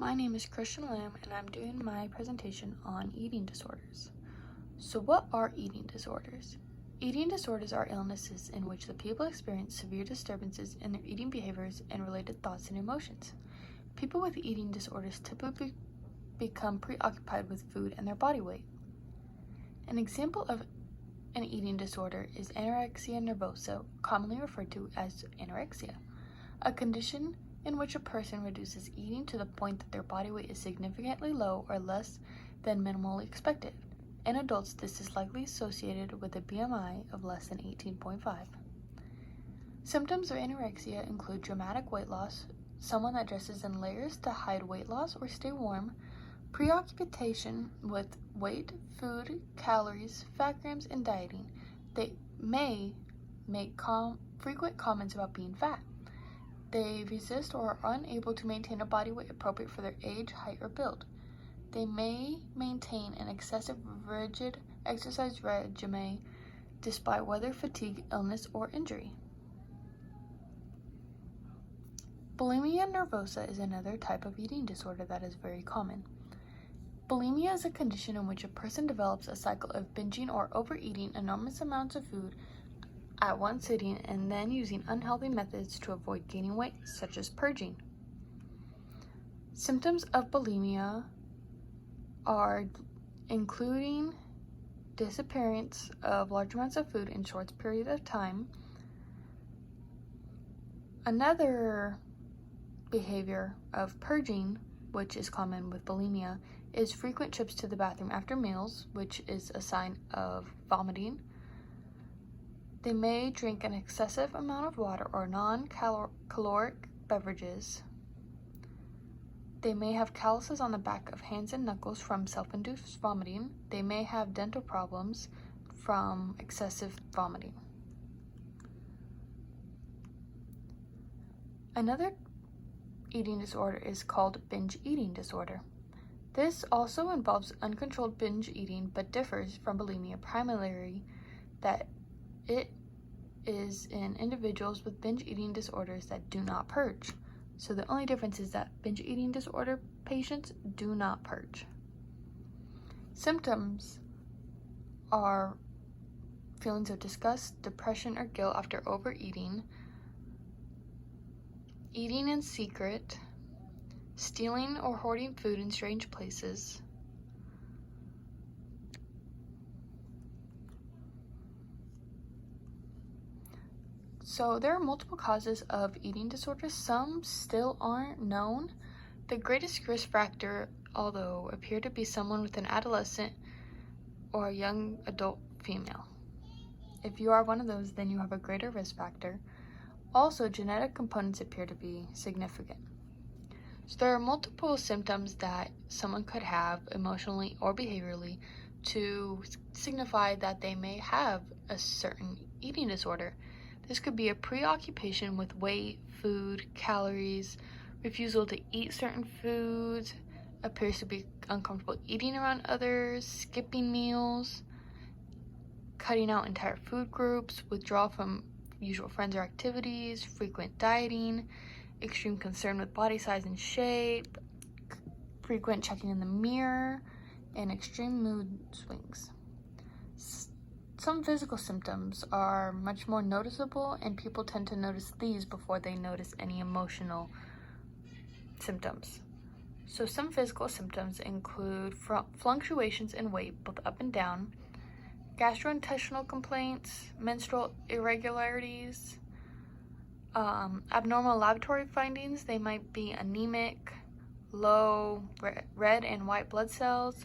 My name is Christian Lamb and I'm doing my presentation on eating disorders. So what are eating disorders? Eating disorders are illnesses in which the people experience severe disturbances in their eating behaviors and related thoughts and emotions. People with eating disorders typically become preoccupied with food and their body weight. An example of an eating disorder is anorexia nervosa, commonly referred to as anorexia, a condition in which a person reduces eating to the point that their body weight is significantly low or less than minimally expected. In adults, this is likely associated with a BMI of less than 18.5. Symptoms of anorexia include dramatic weight loss, someone that dresses in layers to hide weight loss or stay warm, preoccupation with weight, food, calories, fat grams, and dieting. They may make frequent comments about being fat. They resist or are unable to maintain a body weight appropriate for their age, height, or build. They may maintain an excessive rigid exercise regimen despite weather, fatigue, illness, or injury. Bulimia nervosa is another type of eating disorder that is very common. Bulimia is a condition in which a person develops a cycle of binging or overeating enormous amounts of food at one sitting and then using unhealthy methods to avoid gaining weight, such as purging. Symptoms of bulimia are including disappearance of large amounts of food in short periods of time. Another behavior of purging, which is common with bulimia, is frequent trips to the bathroom after meals, which is a sign of vomiting. They may drink an excessive amount of water or non-caloric beverages. They may have calluses on the back of hands and knuckles from self-induced vomiting. They may have dental problems from excessive vomiting. Another eating disorder is called binge eating disorder. This also involves uncontrolled binge eating but differs from bulimia primarily that it is in individuals with binge eating disorders that do not purge. So the only difference is that binge eating disorder patients do not purge. Symptoms are feelings of disgust, depression, or guilt after overeating, eating in secret, stealing or hoarding food in strange places, So there are multiple causes of eating disorders. Some still aren't known. The greatest risk factor, although, appear to be someone with an adolescent or a young adult female. If you are one of those, then you have a greater risk factor. Also, genetic components appear to be significant. So there are multiple symptoms that someone could have emotionally or behaviorally to signify that they may have a certain eating disorder. This could be a preoccupation with weight, food, calories, refusal to eat certain foods, appears to be uncomfortable eating around others, skipping meals, cutting out entire food groups, withdrawal from usual friends or activities, frequent dieting, extreme concern with body size and shape, frequent checking in the mirror, and extreme mood swings. Some physical symptoms are much more noticeable, and people tend to notice these before they notice any emotional symptoms. So some physical symptoms include fluctuations in weight, both up and down, gastrointestinal complaints, menstrual irregularities, abnormal laboratory findings. They might be anemic, low red and white blood cells,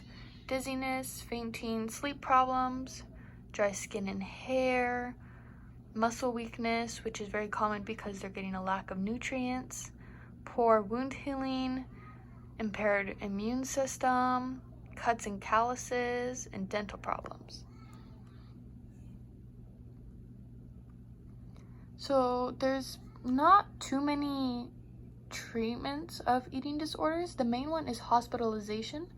dizziness, fainting, sleep problems, dry skin and hair, muscle weakness, which is very common because they're getting a lack of nutrients, poor wound healing, impaired immune system, cuts and calluses, and dental problems. So there's not too many treatments of eating disorders. The main one is hospitalization.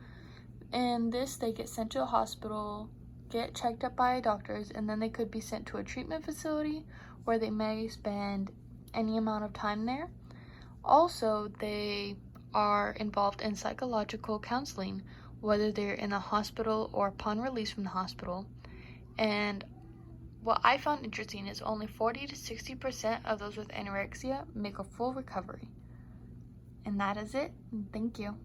And this, they get sent to a hospital, get checked up by doctors, and then they could be sent to a treatment facility where they may spend any amount of time there. Also, they are involved in psychological counseling, whether they're in the hospital or upon release from the hospital. And what I found interesting is only 40 to 60% of those with anorexia make a full recovery. And that is it. Thank you.